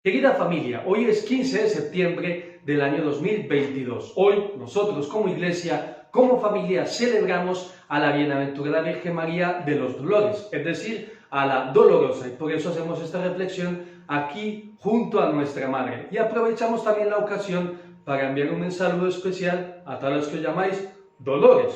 Querida familia, hoy es 15 de septiembre del año 2022. Hoy nosotros como iglesia, como familia, celebramos a la bienaventurada Virgen María de los Dolores, es decir, a la Dolorosa, y por eso hacemos esta reflexión aquí junto a nuestra Madre. Y aprovechamos también la ocasión para enviar un saludo especial a todos los que os llamáis Dolores.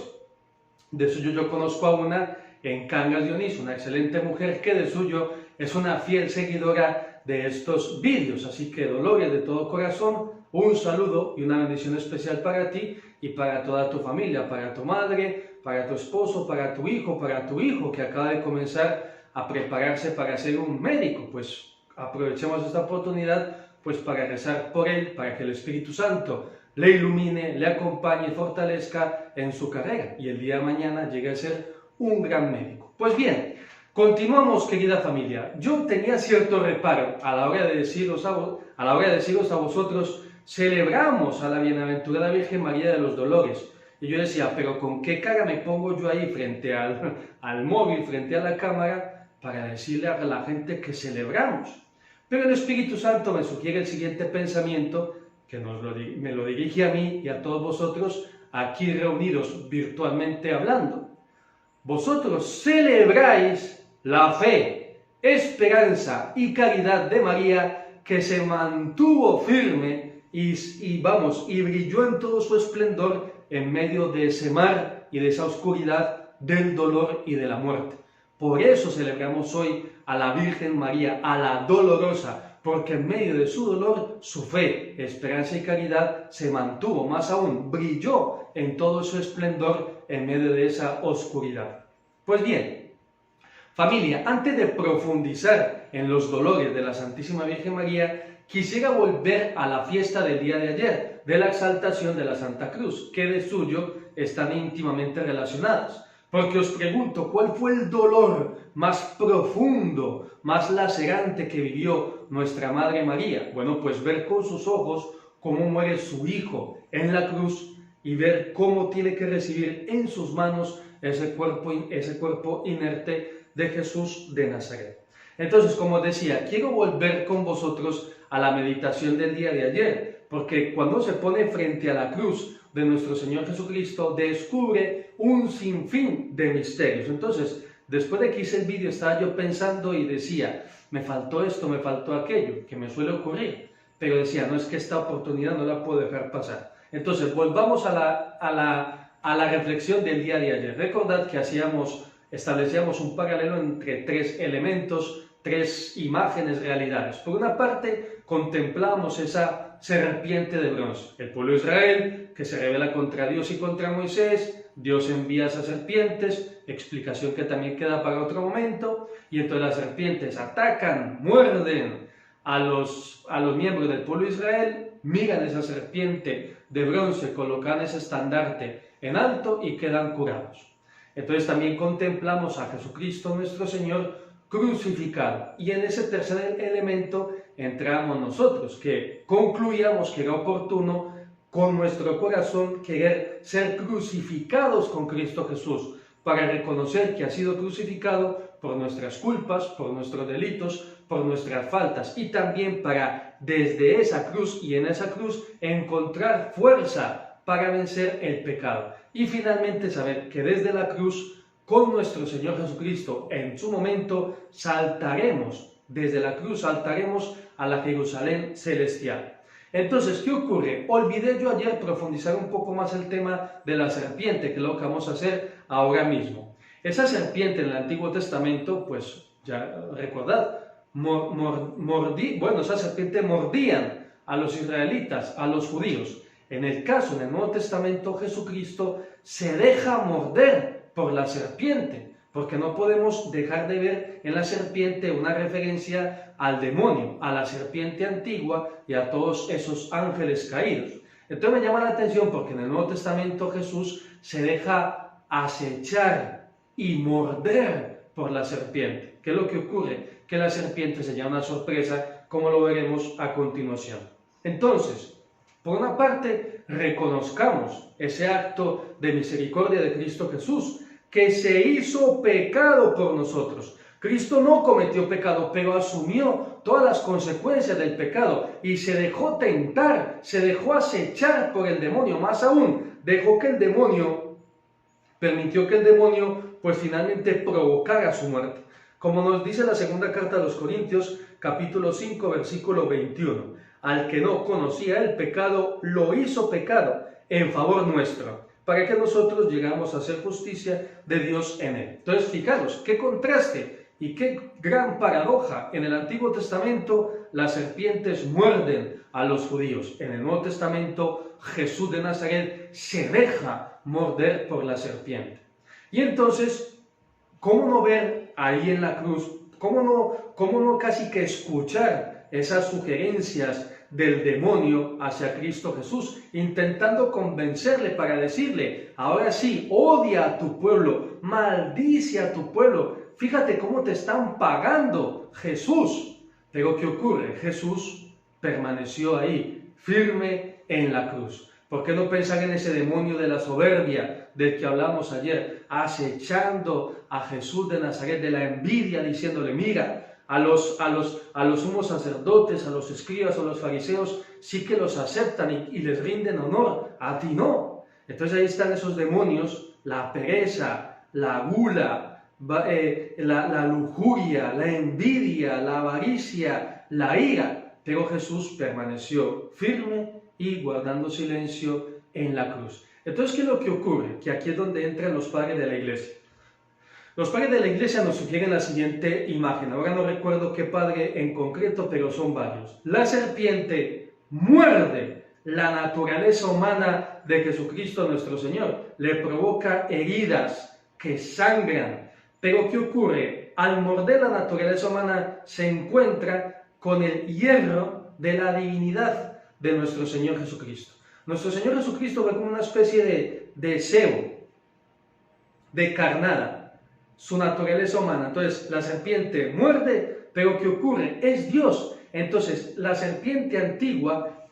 De suyo yo conozco a una en Cangas Dionisio, una excelente mujer que de suyo es una fiel seguidora de estos vídeos. Así que Dolores, de todo corazón, un saludo y una bendición especial para ti y para toda tu familia, para tu madre, para tu esposo, para tu hijo que acaba de comenzar a prepararse para ser un médico. Pues aprovechemos esta oportunidad pues para rezar por él, para que el Espíritu Santo le ilumine, le acompañe y fortalezca en su carrera y el día de mañana llegue a ser un gran médico. Pues bien, continuamos, querida familia. Yo tenía cierto reparo a la hora de deciros a vosotros, celebramos a la bienaventurada Virgen María de los Dolores. Y yo decía, pero ¿con qué cara me pongo yo ahí frente al móvil, frente a la cámara, para decirle a la gente que celebramos? Pero el Espíritu Santo me sugiere el siguiente pensamiento, que me lo dirige a mí y a todos vosotros aquí reunidos virtualmente hablando. Vosotros celebráis la fe, esperanza y caridad de María, que se mantuvo firme y brilló en todo su esplendor en medio de ese mar y de esa oscuridad del dolor y de la muerte. Por eso celebramos hoy a la Virgen María, a la Dolorosa, porque en medio de su dolor, su fe, esperanza y caridad se mantuvo, más aún, brilló en todo su esplendor en medio de esa oscuridad. Pues bien, familia, antes de profundizar en los dolores de la Santísima Virgen María, quisiera volver a la fiesta del día de ayer, de la exaltación de la Santa Cruz, que de suyo están íntimamente relacionadas. Porque os pregunto, ¿cuál fue el dolor más profundo, más lacerante que vivió nuestra Madre María? Bueno, pues ver con sus ojos cómo muere su Hijo en la cruz y ver cómo tiene que recibir en sus manos ese cuerpo inerte de Jesús de Nazaret. Entonces, como decía, quiero volver con vosotros a la meditación del día de ayer, porque cuando se pone frente a la cruz de nuestro Señor Jesucristo, descubre un sinfín de misterios. Entonces, después de que hice el vídeo, estaba yo pensando y decía, me faltó esto, me faltó aquello, que me suele ocurrir, pero decía, no, es que esta oportunidad no la puedo dejar pasar. Entonces, volvamos a la reflexión del día de ayer. Recordad que establecíamos un paralelo entre tres elementos, tres imágenes, realidades. Por una parte, contemplamos esa serpiente de bronce, el pueblo de Israel, que se rebela contra Dios y contra Moisés. Dios envía esas serpientes, explicación que también queda para otro momento, y entonces las serpientes atacan, muerden a los miembros del pueblo de Israel, miran esa serpiente de bronce, colocan ese estandarte en alto y quedan curados. Entonces también contemplamos a Jesucristo nuestro Señor crucificado, y en ese tercer elemento entramos nosotros, que concluíamos que era oportuno con nuestro corazón querer ser crucificados con Cristo Jesús, para reconocer que ha sido crucificado por nuestras culpas, por nuestros delitos, por nuestras faltas, y también para desde esa cruz y en esa cruz encontrar fuerza para vencer el pecado. Y finalmente saber que desde la cruz, con nuestro Señor Jesucristo, en su momento saltaremos, desde la cruz saltaremos a la Jerusalén celestial. Entonces, ¿qué ocurre? Olvidé yo ayer profundizar un poco más el tema de la serpiente, que es lo que vamos a hacer ahora mismo. Esa serpiente en el Antiguo Testamento, pues ya recordad, esa serpiente mordían a los israelitas, a los judíos. En el Nuevo Testamento, Jesucristo se deja morder por la serpiente, porque no podemos dejar de ver en la serpiente una referencia al demonio, a la serpiente antigua y a todos esos ángeles caídos. Entonces me llama la atención porque en el Nuevo Testamento Jesús se deja acechar y morder por la serpiente. ¿Qué es lo que ocurre? Que la serpiente se llama una sorpresa, como lo veremos a continuación. Entonces, por una parte, reconozcamos ese acto de misericordia de Cristo Jesús, que se hizo pecado por nosotros. Cristo no cometió pecado, pero asumió todas las consecuencias del pecado y se dejó tentar, se dejó acechar por el demonio, más aún, permitió que el demonio pues finalmente provocara su muerte. Como nos dice la segunda carta a los Corintios, capítulo 5, versículo 21, al que no conocía el pecado, lo hizo pecado en favor nuestro, para que nosotros llegamos a hacer justicia de Dios en él. Entonces, fijaros, qué contraste y qué gran paradoja. En el Antiguo Testamento las serpientes muerden a los judíos. En el Nuevo Testamento Jesús de Nazaret se deja morder por la serpiente. Y entonces, ¿cómo no ver ahí en la cruz, cómo no casi que escuchar esas sugerencias del demonio hacia Cristo Jesús, intentando convencerle para decirle, ahora sí, odia a tu pueblo, maldice a tu pueblo, fíjate cómo te están pagando, Jesús. Pero ¿qué ocurre? Jesús permaneció ahí, firme en la cruz. ¿Por qué no pensar en ese demonio de la soberbia del que hablamos ayer, acechando a Jesús de Nazaret, de la envidia, diciéndole, mira, a los sumos sacerdotes, a los escribas, a los fariseos, sí que los aceptan y les rinden honor, a ti no. Entonces ahí están esos demonios, la pereza, la gula, la lujuria, la envidia, la avaricia, la ira. Pero Jesús permaneció firme y guardando silencio en la cruz. Entonces, ¿qué es lo que ocurre? Que aquí es donde entran los padres de la iglesia. Los padres de la iglesia nos sugieren la siguiente imagen. Ahora no recuerdo qué padre en concreto, pero son varios. La serpiente muerde la naturaleza humana de Jesucristo nuestro Señor. Le provoca heridas que sangran. Pero ¿qué ocurre? Al morder la naturaleza humana se encuentra con el hierro de la divinidad de nuestro Señor Jesucristo. Nuestro Señor Jesucristo ve como una especie de cebo, de carnada, su naturaleza humana. Entonces la serpiente muerde, pero ¿qué ocurre? Es Dios. Entonces la serpiente antigua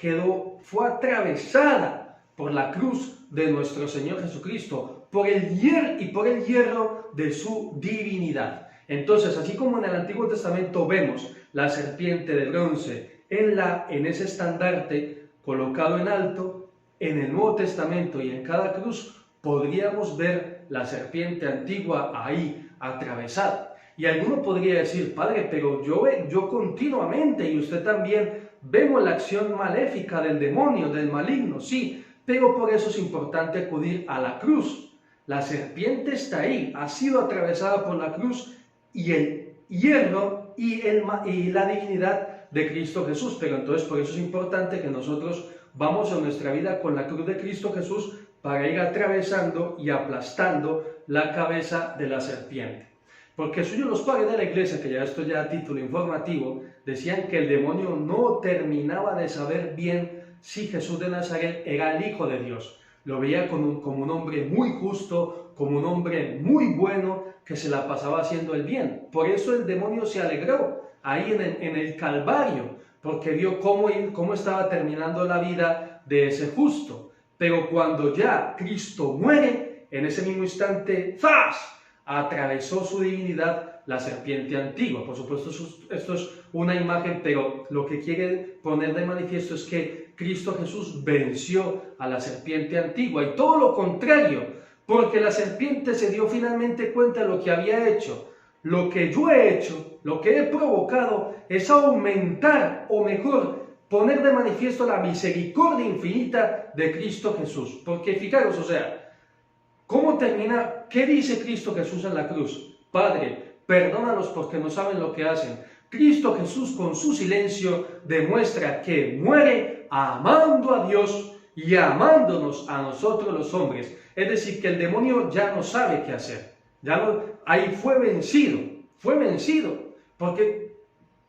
fue atravesada por la cruz de nuestro Señor Jesucristo, por el hierro de su divinidad. Entonces, así como en el Antiguo Testamento vemos la serpiente de bronce en ese estandarte colocado en alto, en el Nuevo Testamento y en cada cruz podríamos ver la serpiente antigua ahí atravesada. Y alguno podría decir, padre, pero yo continuamente y usted también vemos la acción maléfica del demonio, del maligno, sí, pero por eso es importante acudir a la cruz. La serpiente está ahí, ha sido atravesada por la cruz y el hierro y la divinidad de Cristo Jesús. Pero entonces por eso es importante que nosotros vamos en nuestra vida con la cruz de Cristo Jesús para ir atravesando y aplastando la cabeza de la serpiente. Porque suyos los padres de la iglesia, que ya esto ya a título informativo, decían que el demonio no terminaba de saber bien si Jesús de Nazaret era el Hijo de Dios. Lo veía como un hombre muy justo, como un hombre muy bueno, que se la pasaba haciendo el bien. Por eso el demonio se alegró ahí en el Calvario, porque vio cómo estaba terminando la vida de ese justo. Pero cuando ya Cristo muere, en ese mismo instante, ¡zas!, atravesó su divinidad la serpiente antigua. Por supuesto, esto es una imagen, pero lo que quiere poner de manifiesto es que Cristo Jesús venció a la serpiente antigua, y todo lo contrario, porque la serpiente se dio finalmente cuenta de lo que había hecho. Lo que yo he hecho, lo que he provocado, es aumentar, o mejor, poner de manifiesto la misericordia infinita de Cristo Jesús. Porque fijaros, ¿cómo termina? ¿Qué dice Cristo Jesús en la cruz? Padre, perdónalos porque no saben lo que hacen. Cristo Jesús con su silencio demuestra que muere amando a Dios y amándonos a nosotros los hombres. Es decir, que el demonio ya no sabe qué hacer. Ahí fue vencido, porque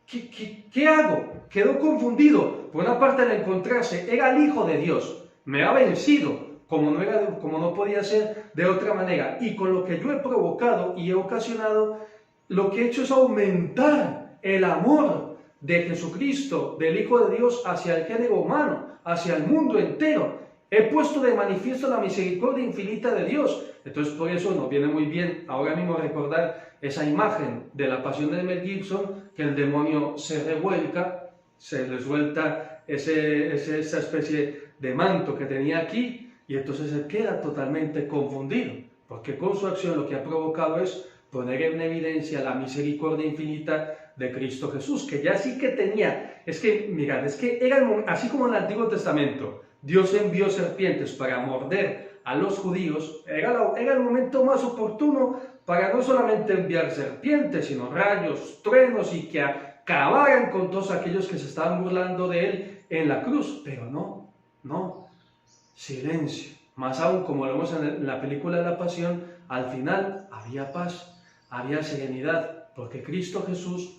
¿qué hago? Quedó confundido. Por una parte, al encontrarse, era el Hijo de Dios, me ha vencido, como no podía ser de otra manera, y con lo que yo he provocado y he ocasionado, lo que he hecho es aumentar el amor de Jesucristo, del Hijo de Dios, hacia el género humano, hacia el mundo entero. He puesto de manifiesto la misericordia infinita de Dios. Entonces por eso nos viene muy bien ahora mismo recordar esa imagen de la pasión de Mel Gibson, que el demonio se revuelca, se le suelta esa especie de manto que tenía aquí, y entonces se queda totalmente confundido, porque con su acción lo que ha provocado es poner en evidencia la misericordia infinita de Cristo Jesús, que ya sí que tenía, es que, mirad, es que era así como en el Antiguo Testamento, Dios envió serpientes para morder a los judíos, era el momento más oportuno para no solamente enviar serpientes, sino rayos, truenos, y que acabaran con todos aquellos que se estaban burlando de él en la cruz. Pero no, silencio. Más aún, como lo vemos en la película de la Pasión, al final había paz, había serenidad, porque Cristo Jesús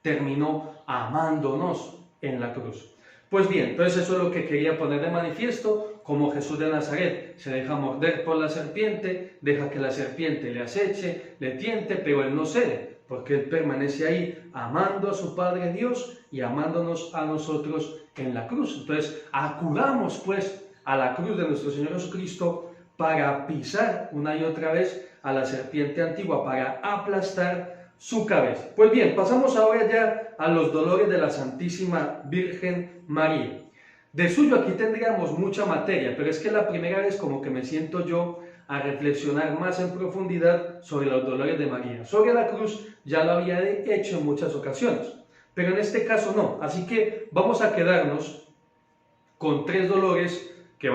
terminó amándonos en la cruz. Pues bien, entonces eso es lo que quería poner de manifiesto, como Jesús de Nazaret se deja morder por la serpiente, deja que la serpiente le aceche, le tiente, pero él no cede, porque él permanece ahí amando a su Padre Dios y amándonos a nosotros en la cruz. Entonces acudamos pues a la cruz de nuestro Señor Jesucristo para pisar una y otra vez a la serpiente antigua, para aplastar su cabeza. Pues bien, pasamos ahora ya a los dolores de la Santísima Virgen María. De suyo aquí tendríamos mucha materia, pero es que la primera vez como que me siento yo a reflexionar más en profundidad sobre los dolores de María. Sobre la cruz ya lo había hecho en muchas ocasiones, pero en este caso no. Así que vamos a quedarnos con 3 dolores que,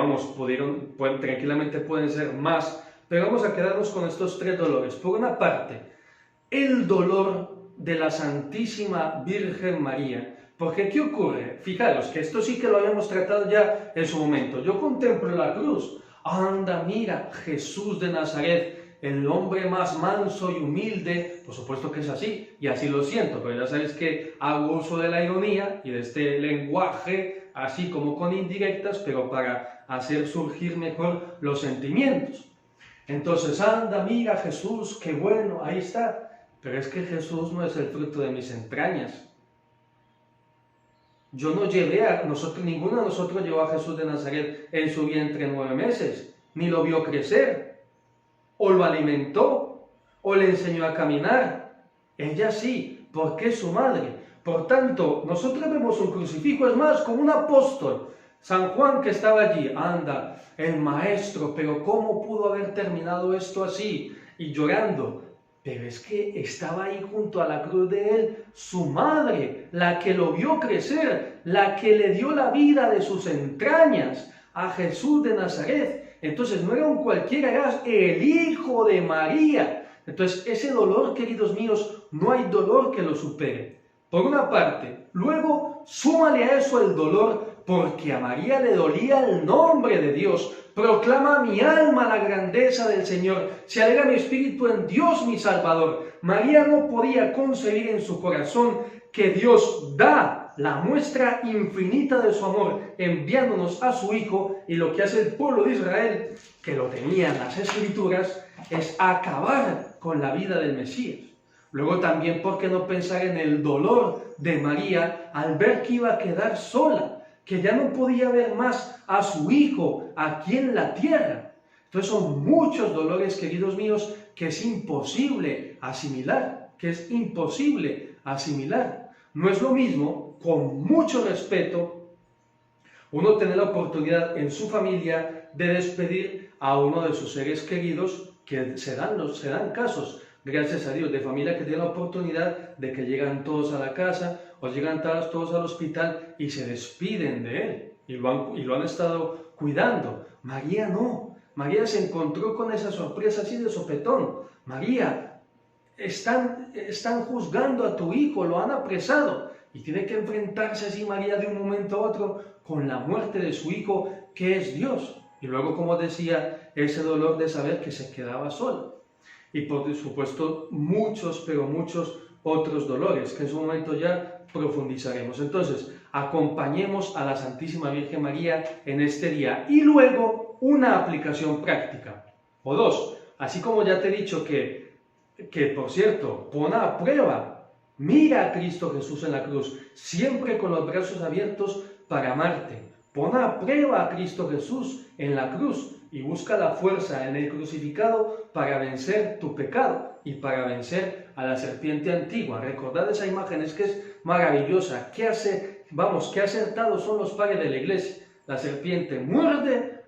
tranquilamente pueden ser más, pero vamos a quedarnos con estos 3 dolores. Por una parte, el dolor de la Santísima Virgen María. Porque ¿qué ocurre? Fijaros que esto sí que lo habíamos tratado ya en su momento. Yo contemplo la cruz. Anda, mira, Jesús de Nazaret, el hombre más manso y humilde. Por supuesto que es así, y así lo siento, pero ya sabéis que hago uso de la ironía y de este lenguaje, así como con indirectas, pero para hacer surgir mejor los sentimientos. Entonces, anda, mira, Jesús, qué bueno, ahí está. Pero es que Jesús no es el fruto de mis entrañas. Yo no ninguno de nosotros llevó a Jesús de Nazaret en su vientre 9 meses, ni lo vio crecer, o lo alimentó, o le enseñó a caminar. Ella sí, porque es su madre. Por tanto, nosotros vemos un crucifijo, es más, como un apóstol, San Juan, que estaba allí. Anda, el maestro, pero ¿cómo pudo haber terminado esto así? Y llorando. Pero es que estaba ahí junto a la cruz de él su madre, la que lo vio crecer, la que le dio la vida de sus entrañas a Jesús de Nazaret. Entonces no era un cualquiera, era el Hijo de María. Entonces ese dolor, queridos míos, no hay dolor que lo supere. Por una parte. Luego, súmale a eso el dolor, porque a María le dolía el nombre de Dios. Proclama mi alma la grandeza del Señor, se alegra mi espíritu en Dios mi Salvador. María no podía concebir en su corazón que Dios da la muestra infinita de su amor enviándonos a su Hijo, y lo que hace el pueblo de Israel, que lo tenía en las Escrituras, es acabar con la vida del Mesías. Luego también, ¿por qué no pensar en el dolor de María al ver que iba a quedar sola? Que ya no podía ver más a su Hijo aquí en la tierra. Entonces son muchos dolores, queridos míos, que es imposible asimilar, No es lo mismo, con mucho respeto, uno tener la oportunidad en su familia de despedir a uno de sus seres queridos, que se dan casos, gracias a Dios, de familia que tiene la oportunidad de que llegan todos a la casa o llegan todos al hospital y se despiden de él y lo han estado cuidando. María no. María se encontró con esa sorpresa así de sopetón. María, están juzgando a tu hijo, lo han apresado, y tiene que enfrentarse así María de un momento a otro con la muerte de su hijo, que es Dios. Y luego, como decía, ese dolor de saber que se quedaba sola. Y por supuesto muchos, pero muchos otros dolores, que en su momento ya profundizaremos. Entonces, acompañemos a la Santísima Virgen María en este día. Y luego, una aplicación práctica. O 2, así como ya te he dicho que por cierto, pon a prueba, mira a Cristo Jesús en la cruz, siempre con los brazos abiertos para amarte. Pon a prueba a Cristo Jesús en la cruz y busca la fuerza en el crucificado para vencer tu pecado y para vencer a la serpiente antigua. Recordad esa imagen, es que es maravillosa. Qué acertados son los padres de la iglesia. La serpiente muerde,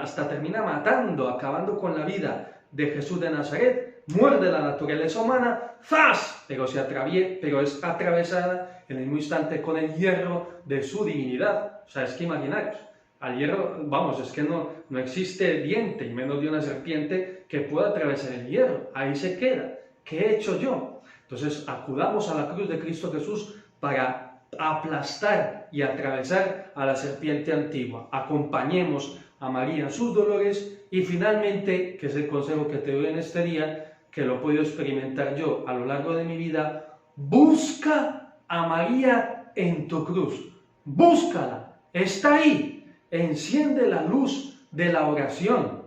hasta termina matando, acabando con la vida de Jesús de Nazaret, muerde la naturaleza humana, ¡zas! Pero es atravesada en el mismo instante con el hierro de su divinidad. O sea, es que imaginaros, al hierro, es que no existe diente, y menos de una serpiente, que pueda atravesar el hierro. Ahí se queda. ¿Qué he hecho yo? Entonces, acudamos a la cruz de Cristo Jesús para aplastar y atravesar a la serpiente antigua. Acompañemos a María en sus dolores y finalmente, que es el consejo que te doy en este día, que lo he podido experimentar yo a lo largo de mi vida, busca a María en tu cruz. Búscala. Está ahí. Enciende la luz de la oración.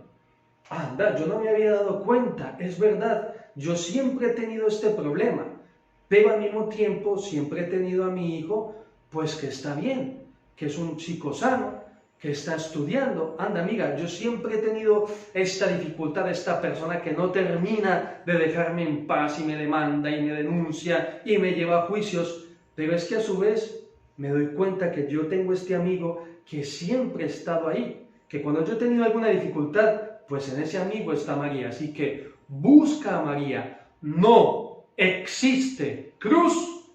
Anda, yo no me había dado cuenta, es verdad, yo siempre he tenido este problema, pero al mismo tiempo siempre he tenido a mi hijo, pues que está bien, que es un chico sano, que está estudiando. Anda, amiga, yo siempre he tenido esta dificultad, esta persona que no termina de dejarme en paz y me demanda y me denuncia y me lleva a juicios, pero es que a su vez me doy cuenta que yo tengo este amigo que siempre ha estado ahí, que cuando yo he tenido alguna dificultad, pues en ese amigo está María. Así que busca a María. No existe cruz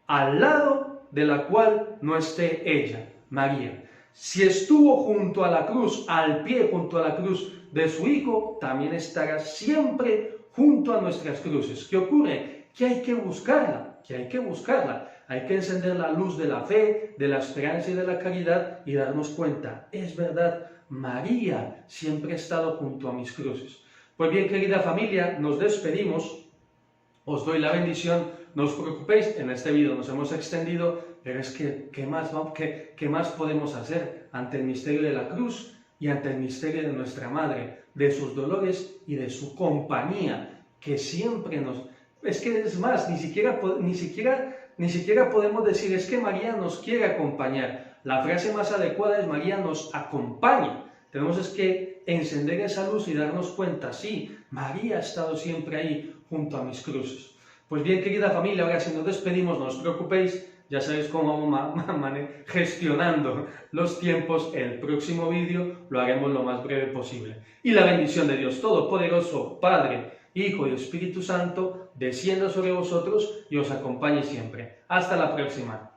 al lado de la cual no esté ella, María. Si estuvo junto a la cruz, al pie junto a la cruz de su Hijo, también estará siempre junto a nuestras cruces. ¿Qué ocurre? Que hay que buscarla, Hay que encender la luz de la fe, de la esperanza y de la caridad y darnos cuenta, es verdad, María siempre ha estado junto a mis cruces. Pues bien, querida familia, nos despedimos. Os doy la bendición. No os preocupéis, en este vídeo nos hemos extendido, pero es que, ¿qué más podemos hacer ante el misterio de la cruz y ante el misterio de nuestra Madre, de sus dolores y de su compañía, que siempre nos... Es que es más, ni siquiera podemos decir, es que María nos quiere acompañar. La frase más adecuada es María nos acompaña. Tenemos es que encender esa luz y darnos cuenta, sí, María ha estado siempre ahí junto a mis cruces. Pues bien, querida familia, ahora si nos despedimos, no os preocupéis, ya sabéis cómo vamos gestionando los tiempos. El próximo vídeo lo haremos lo más breve posible. Y la bendición de Dios Todopoderoso, Padre, Hijo y Espíritu Santo, descienda sobre vosotros y os acompañe siempre. Hasta la próxima.